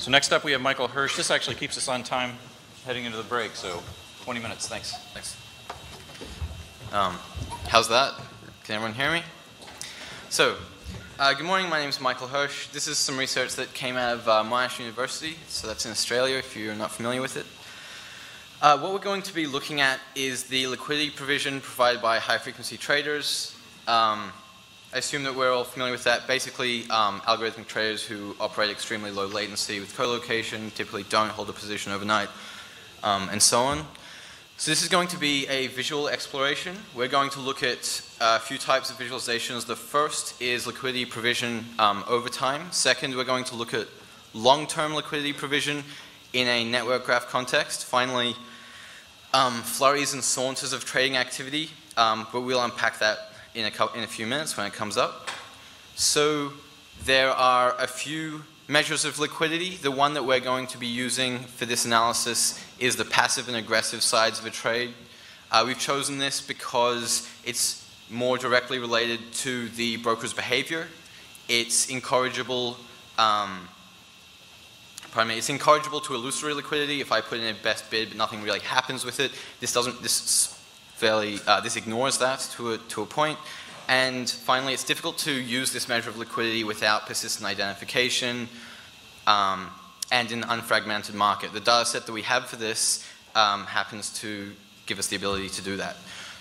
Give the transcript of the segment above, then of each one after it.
So next up we have Michael Hirsch. This actually keeps us on time heading into the break, so 20 minutes. Thanks. Thanks. How's that? Can everyone hear me? So, good morning. My name is Michael Hirsch. This is some research that came out of Monash University, so that's in Australia if you're not familiar with it. What we're going to be looking at is the liquidity provision provided by high-frequency traders. I assume that we're all familiar with that. Basically, algorithmic traders who operate extremely low latency with co-location, typically don't hold a position overnight, and so on. So this is going to be a visual exploration. We're going to look at a few types of visualizations. The first is liquidity provision over time. Second, we're going to look at long-term liquidity provision in a network graph context. Finally, flurries and saunters of trading activity, but we'll unpack that in a few minutes when it comes up. So there are a few measures of liquidity. The one that we're going to be using for this analysis is the passive and aggressive sides of a trade. We've chosen this because it's more directly related to the broker's behavior. It's incorrigible. It's incorrigible to illusory liquidity. If I put in a best bid, but nothing really happens with it, this ignores that to a point. And finally, it's difficult to use this measure of liquidity without persistent identification and in an unfragmented market. The data set that we have for this happens to give us the ability to do that.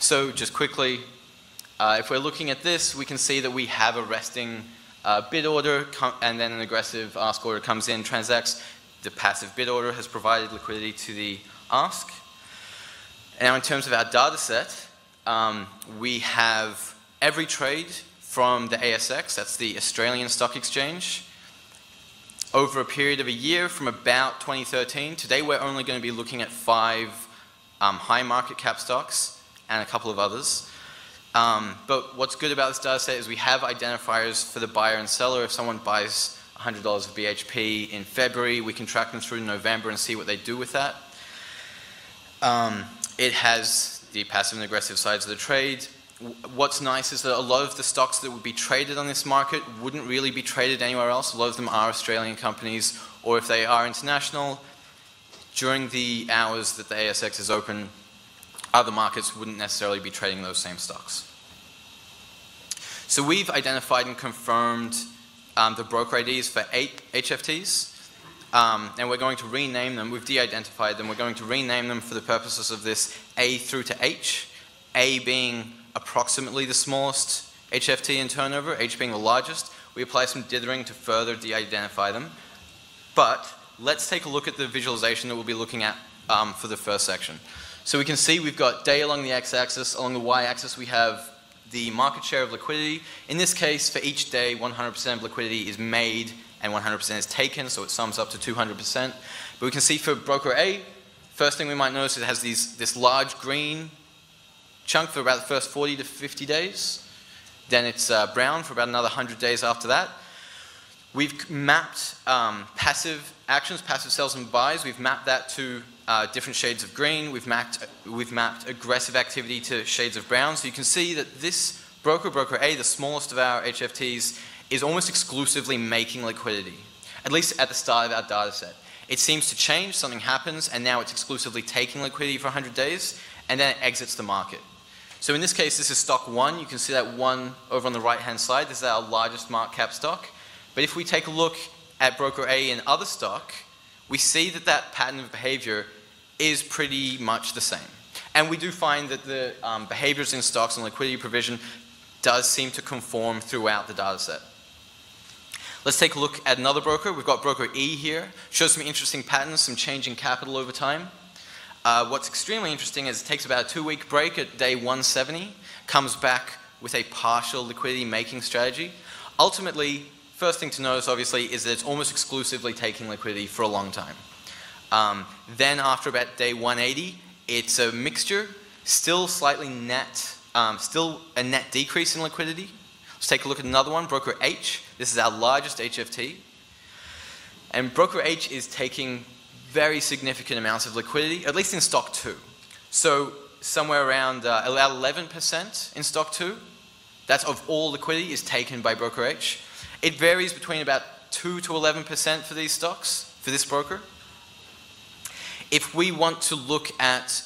So just quickly, if we're looking at this, we can see that we have a resting bid order, and then an aggressive ask order comes in, transacts. The passive bid order has provided liquidity to the ask. Now, in terms of our data set, we have every trade from the ASX, that's the Australian Stock Exchange, over a period of a year from about 2013. Today, we're only going to be looking at 5 high market cap stocks and a couple of others. But what's good about this data set is we have identifiers for the buyer and seller. If someone buys $100 of BHP in February, we can track them through November and see what they do with that. It has the passive and aggressive sides of the trade. What's nice is that a lot of the stocks that would be traded on this market wouldn't really be traded anywhere else. A lot of them are Australian companies, or if they are international, during the hours that the ASX is open, other markets wouldn't necessarily be trading those same stocks. So we've identified and confirmed the broker IDs for 8 HFTs, and we're going to rename them. We've de-identified them. We're going to rename them for the purposes of this A through to H, A being approximately the smallest HFT in turnover, H being the largest. We apply some dithering to further de-identify them. But let's take a look at the visualization that we'll be looking at for the first section. So we can see we've got day along the x-axis. Along the y-axis, we have the market share of liquidity. In this case, for each day, 100% of liquidity is made and 100% is taken, so it sums up to 200%. But we can see for broker A, first thing we might notice, it has this large green chunk for about the first 40 to 50 days. Then it's brown for about another 100 days after that. We've mapped passive actions, passive sells and buys. We've mapped that to different shades of green. We've mapped aggressive activity to shades of brown. So you can see that this broker A, the smallest of our HFTs, is almost exclusively making liquidity, at least at the start of our data set. It seems to change, something happens, and now it's exclusively taking liquidity for 100 days, and then it exits the market. So in this case, this is stock 1. You can see that 1 over on the right-hand side. This is our largest market cap stock. But if we take a look at broker A and other stock, we see that that pattern of behavior is pretty much the same. And we do find that the behaviors in stocks and liquidity provision does seem to conform throughout the data set. Let's take a look at another broker. We've got broker E here. Shows some interesting patterns, some change in capital over time. What's extremely interesting is it takes about a 2-week break at day 170, comes back with a partial liquidity making strategy. Ultimately, first thing to notice, obviously, is that it's almost exclusively taking liquidity for a long time. Then after about day 180, it's a mixture, still slightly net, still a net decrease in liquidity. Let's take a look at another one, broker H. This is our largest HFT. And broker H is taking very significant amounts of liquidity, at least in stock 2. So somewhere around 11% in stock 2, that's of all liquidity is taken by broker H. It varies between about 2 to 11% for these stocks. for this broker. If we want to look at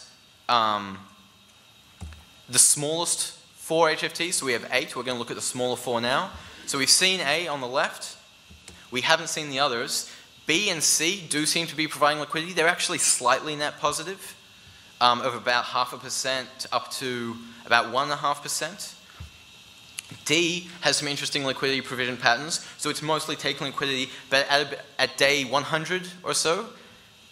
the smallest 4 HFTs, so we have 8, we're going to look at the smaller 4 now. So we've seen A on the left, we haven't seen the others. B and C do seem to be providing liquidity. They're actually slightly net positive, of about 0.5% up to about 1.5%. D has some interesting liquidity provision patterns, so it's mostly taking liquidity, but at day 100 or so,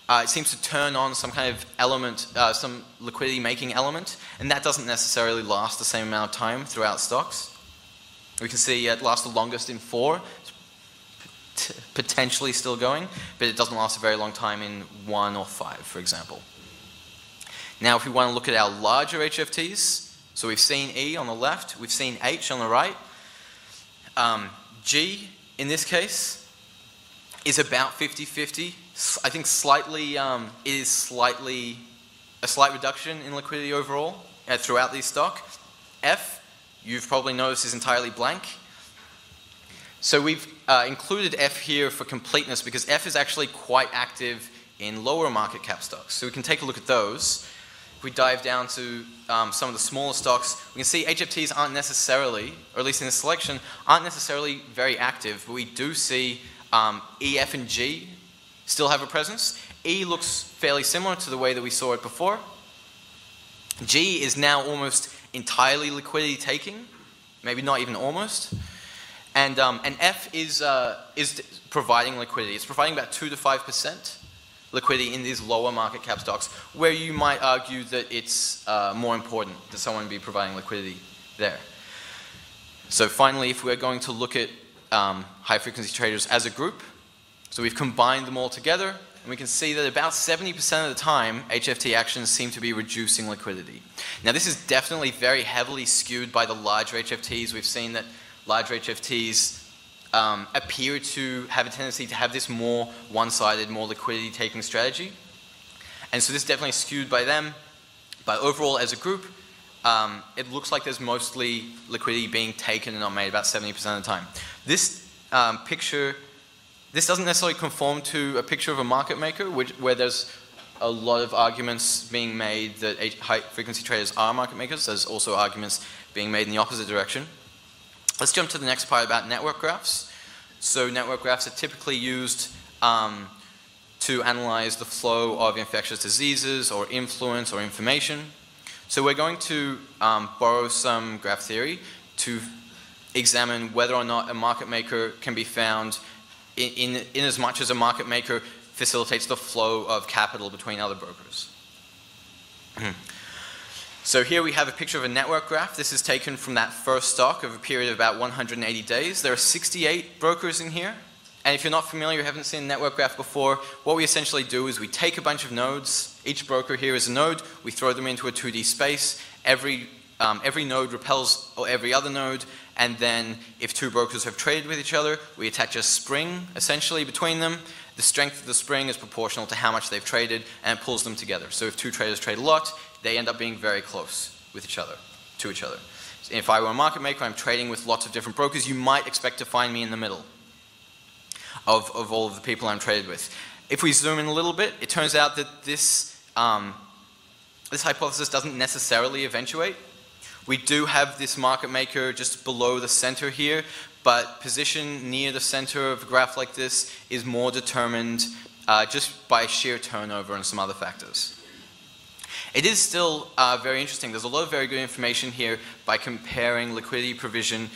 it seems to turn on some kind of element, some liquidity making element, and that doesn't necessarily last the same amount of time throughout stocks. We can see it lasts the longest in 4, potentially still going, but it doesn't last a very long time in 1 or 5, for example. Now if we want to look at our larger HFTs, so we've seen E on the left, we've seen H on the right. G, in this case, is about 50-50. I think slightly, it is a slight reduction in liquidity overall throughout these stock. F, you've probably noticed, is entirely blank. So we've included F here for completeness because F is actually quite active in lower market cap stocks. So we can take a look at those. If we dive down to some of the smaller stocks, we can see HFTs aren't necessarily, or at least in this selection, aren't necessarily very active, but we do see E, F, and G still have a presence. E looks fairly similar to the way that we saw it before. G is now almost entirely liquidity taking, maybe not even almost. And F is providing liquidity. It's providing about 2 to 5% liquidity in these lower market cap stocks, where you might argue that it's more important that someone be providing liquidity there. So finally, if we're going to look at high frequency traders as a group, so we've combined them all together, and we can see that about 70% of the time, HFT actions seem to be reducing liquidity. Now this is definitely very heavily skewed by the larger HFTs. We've seen that larger HFTs appear to have a tendency to have this more one-sided, more liquidity-taking strategy. And so this is definitely skewed by them. But overall, as a group, it looks like there's mostly liquidity being taken and not made about 70% of the time. This picture, this doesn't necessarily conform to a picture of a market maker, where there's a lot of arguments being made that high-frequency traders are market makers. There's also arguments being made in the opposite direction. Let's jump to the next part about network graphs. So network graphs are typically used to analyze the flow of infectious diseases or influence or information. So we're going to borrow some graph theory to examine whether or not a market maker can be found in as much as a market maker facilitates the flow of capital between other brokers. So here we have a picture of a network graph. This is taken from that first stock of a period of about 180 days. There are 68 brokers in here. And if you're not familiar, you haven't seen a network graph before, what we essentially do is we take a bunch of nodes. Each broker here is a node. We throw them into a 2D space. Every node repels every other node. And then if 2 brokers have traded with each other, we attach a spring essentially between them. The strength of the spring is proportional to how much they've traded, and it pulls them together. So if 2 traders trade a lot, they end up being very close with each other, to each other. So if I were a market maker, I'm trading with lots of different brokers, you might expect to find me in the middle of all of the people I'm traded with. If we zoom in a little bit, it turns out that this hypothesis doesn't necessarily eventuate. We do have this market maker just below the center here, but position near the center of a graph like this is more determined just by sheer turnover and some other factors. It is still very interesting. There's a lot of very good information here by comparing liquidity provision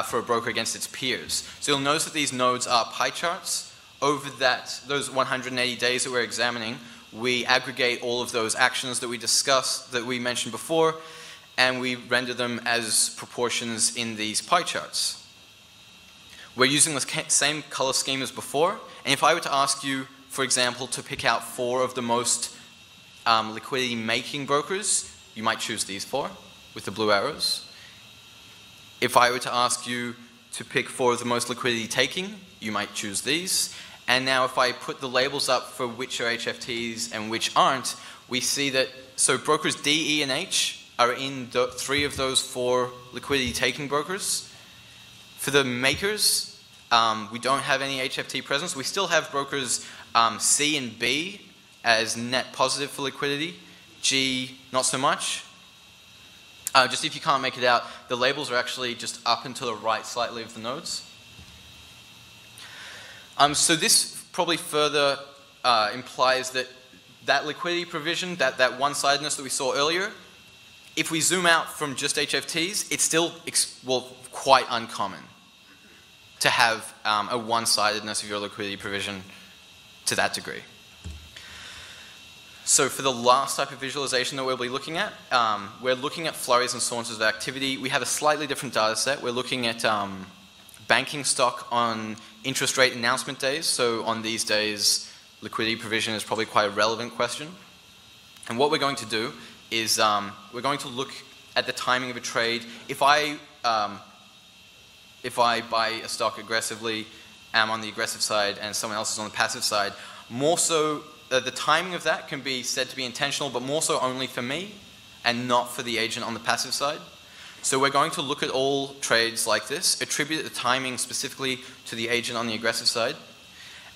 for a broker against its peers. So you'll notice that these nodes are pie charts. Over those 180 days that we're examining, we aggregate all of those actions that we discussed, that we mentioned before, and we render them as proportions in these pie charts. We're using the same color scheme as before, and if I were to ask you, for example, to pick out 4 of the most liquidity making brokers, you might choose these 4 with the blue arrows. If I were to ask you to pick 4 of the most liquidity taking, you might choose these. And now if I put the labels up for which are HFTs and which aren't, we see that, so brokers D, E, and H are in 3 of those 4 liquidity taking brokers. For the makers, we don't have any HFT presence. We still have brokers C and B as net positive for liquidity, G not so much. Just if you can't make it out, the labels are actually just up and to the right slightly of the nodes. So this probably further implies that liquidity provision, that one-sidedness that we saw earlier, if we zoom out from just HFTs, it's still quite uncommon to have a one-sidedness of your liquidity provision to that degree. So for the last type of visualization that we'll be looking at, we're looking at flurries and sources of activity. We have a slightly different data set. We're looking at banking stock on interest rate announcement days. So on these days, liquidity provision is probably quite a relevant question. And what we're going to do is we're going to look at the timing of a trade. If I buy a stock aggressively, am on the aggressive side, and someone else is on the passive side, more so the timing of that can be said to be intentional, but more so only for me and not for the agent on the passive side. So we're going to look at all trades like this, attribute the timing specifically to the agent on the aggressive side,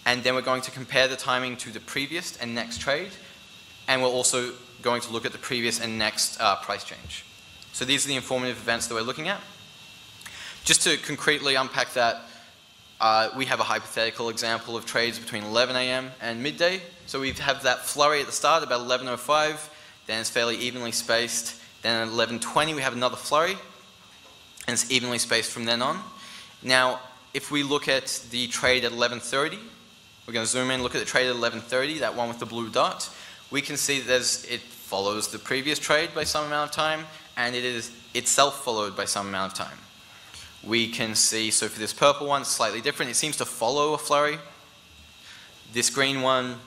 and then we're going to compare the timing to the previous and next trade, and we're also going to look at the previous and next price change. So these are the informative events that we're looking at. Just to concretely unpack that, we have a hypothetical example of trades between 11 a.m. and midday. So we have that flurry at the start, about 11:05, then it's fairly evenly spaced. Then at 11:20 we have another flurry, and it's evenly spaced from then on. Now, if we look at the trade at 11:30, we're going to zoom in, look at the trade at 11:30, that one with the blue dot. We can see that it follows the previous trade by some amount of time, and it is itself followed by some amount of time. We can see, so for this purple one, it's slightly different. It seems to follow a flurry. This green one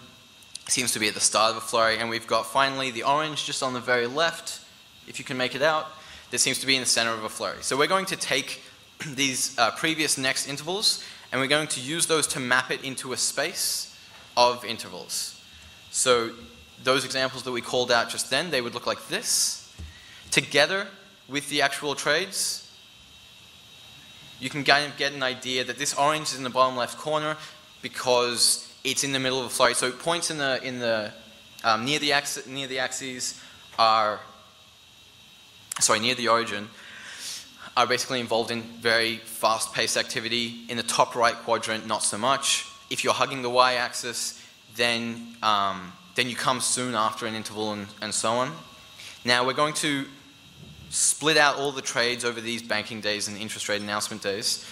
seems to be at the start of a flurry, and we've got finally the orange just on the very left, if you can make it out, that seems to be in the center of a flurry. So we're going to take these previous next intervals, and we're going to use those to map it into a space of intervals. So those examples that we called out just then, they would look like this. Together with the actual trades, you can kind of get an idea that this orange is in the bottom left corner because it's in the middle of a flurry. So points in the near the axes are, sorry, near the origin are basically involved in very fast-paced activity. In the top right quadrant, not so much. If you're hugging the y-axis, then you come soon after an interval and so on. Now we're going to split out all the trades over these banking days and interest rate announcement days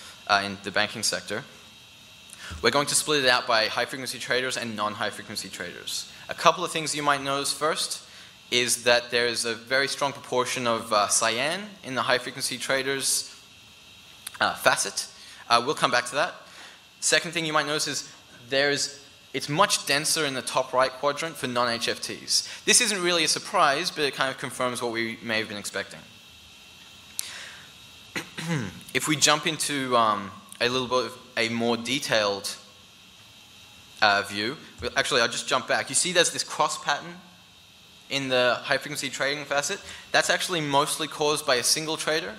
in the banking sector. We're going to split it out by high-frequency traders and non-high-frequency traders. A couple of things you might notice first is that there's a very strong proportion of cyan in the high-frequency traders facet. We'll come back to that. Second thing you might notice is it's much denser in the top right quadrant for non-HFTs. This isn't really a surprise, but it kind of confirms what we may have been expecting. If we jump into a little bit of a more detailed view, actually I'll just jump back. You see there's this cross pattern in the high frequency trading facet. That's actually mostly caused by a single trader.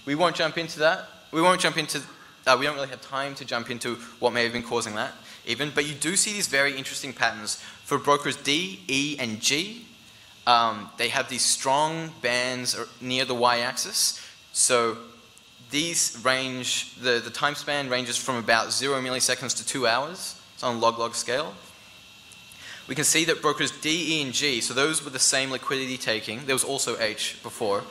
We won't jump into that. We don't really have time to jump into what may have been causing that even, but you do see these very interesting patterns. For brokers D, E, and G, they have these strong bands near the y-axis. So these range, the time span ranges from about 0 milliseconds to 2 hours. It's on a log-log scale. We can see that brokers D, E, and G, so those were the same liquidity taking. There was also H before.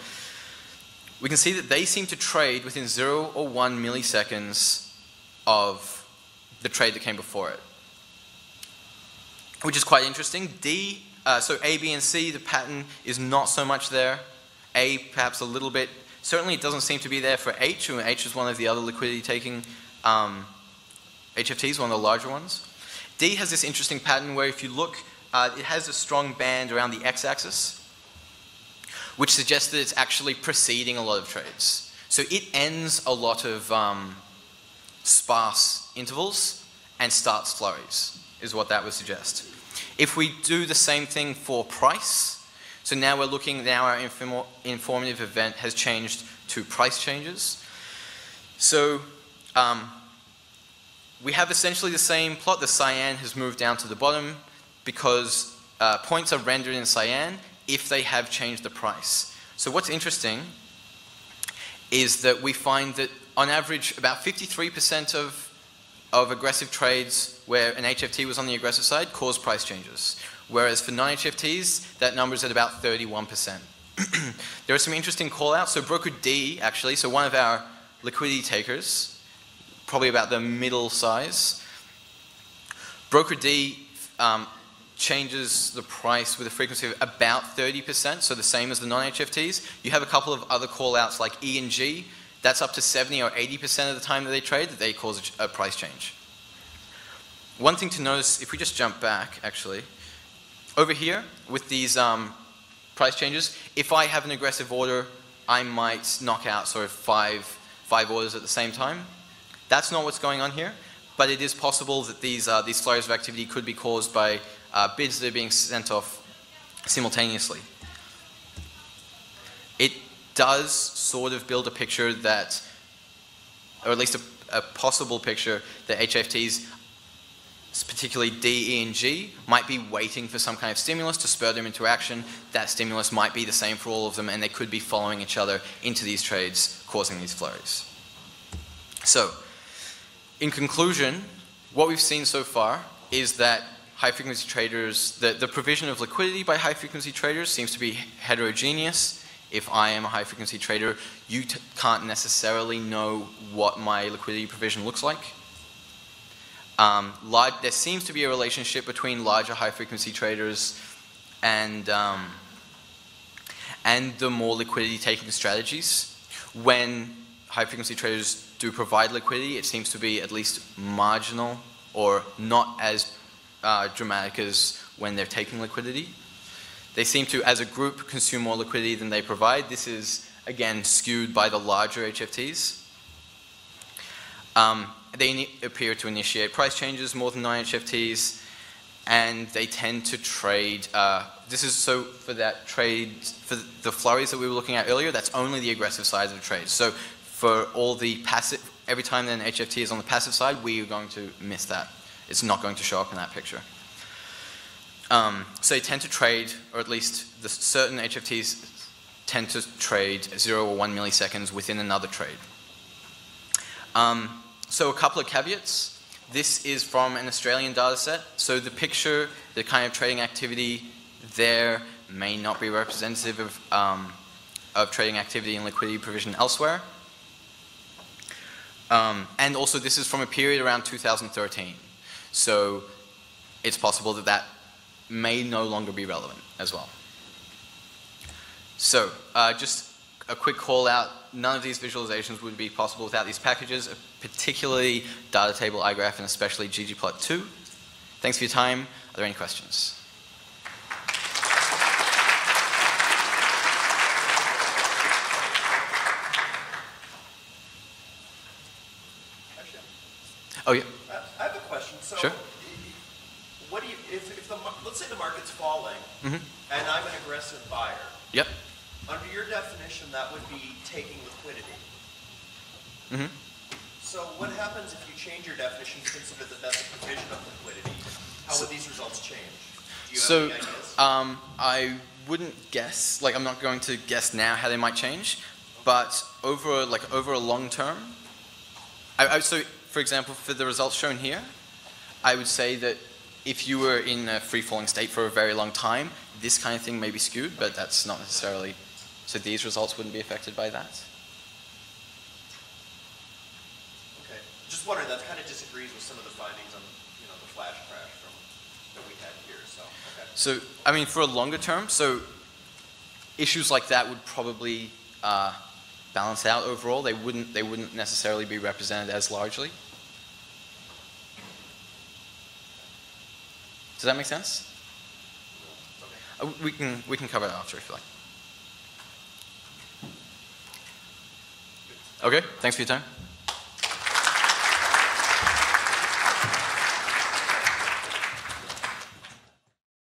We can see that they seem to trade within 0 or 1 milliseconds of the trade that came before it, which is quite interesting. D, so A, B, and C, the pattern is not so much there. A, perhaps a little bit. Certainly it doesn't seem to be there for H, and H is one of the other liquidity taking HFTs, one of the larger ones. D has this interesting pattern where if you look, it has a strong band around the x-axis, which suggests that it's actually preceding a lot of trades. So it ends a lot of sparse intervals and starts flurries, is what that would suggest. If we do the same thing for price, so now we're looking, now our informative event has changed to price changes. So we have essentially the same plot. The cyan has moved down to the bottom because points are rendered in cyan if they have changed the price. So what's interesting is that we find that on average about 53% of aggressive trades where an HFT was on the aggressive side caused price changes. Whereas for non-HFTs, that number is at about 31%. There are some interesting call-outs. So broker D, actually, so one of our liquidity takers, probably about the middle size, broker D changes the price with a frequency of about 30%, so the same as the non-HFTs. You have a couple of other call-outs like E and G. That's up to 70 or 80% of the time that they trade that they cause a price change. One thing to notice, if we just jump back, actually, over here with these price changes, if I have an aggressive order, I might knock out sort of five orders at the same time. That's not what's going on here, but it is possible that these flurries of activity could be caused by bids that are being sent off simultaneously. It does sort of build a picture that, or at least a possible picture that HFTs, particularly D, E, and G, might be waiting for some kind of stimulus to spur them into action. That stimulus might be the same for all of them, and they could be following each other into these trades, causing these flurries. So, in conclusion, what we've seen so far is that high-frequency traders, the provision of liquidity by high-frequency traders seems to be heterogeneous. If I am a high-frequency trader, you can't necessarily know what my liquidity provision looks like. There seems to be a relationship between larger high-frequency traders and the more liquidity-taking strategies. When high-frequency traders do provide liquidity, it seems to be at least marginal or not as dramatic as when they're taking liquidity. They seem to, as a group, consume more liquidity than they provide. This is, again, skewed by the larger HFTs. They appear to initiate price changes more than non-HFTs, and they tend to trade. This is so for that trade, for the flurries that we were looking at earlier, that's only the aggressive side of the trade. So for all the passive, every time that an HFT is on the passive side, we are going to miss that. It's not going to show up in that picture. So they tend to trade, or at least the certain HFTs tend to trade 0 or 1 milliseconds within another trade. So a couple of caveats. This is from an Australian data set. So the picture, the kind of trading activity there may not be representative of trading activity and liquidity provision elsewhere. And also this is from a period around 2013. So it's possible that that may no longer be relevant as well. So just a quick call out, none of these visualizations would be possible without these packages, particularly data table iGraph and especially ggplot2. Thanks for your time. Are there any questions? Oh yeah. I have a question. So, sure. What do you, let's say the market's falling, and I'm an aggressive buyer. Yep. Under your definition, that would be taking liquidity. So what happens if you change your definition to consider that that's a provision of liquidity? How would these results change? Do you have any ideas? I wouldn't guess, like I'm not going to guess now how they might change, but over a long term, so for example, for the results shown here, I would say that if you were in a free-falling state for a very long time, this kind of thing may be skewed, but that's not necessarily, so these results wouldn't be affected by that. Okay. Just wondering, that kind of disagrees with some of the findings on, the flash crash that we had here, so, okay. So, I mean, for a longer term, so issues like that would probably balance out overall. They wouldn't necessarily be represented as largely. Does that make sense? We can cover that after if you like. Okay, thanks for your time.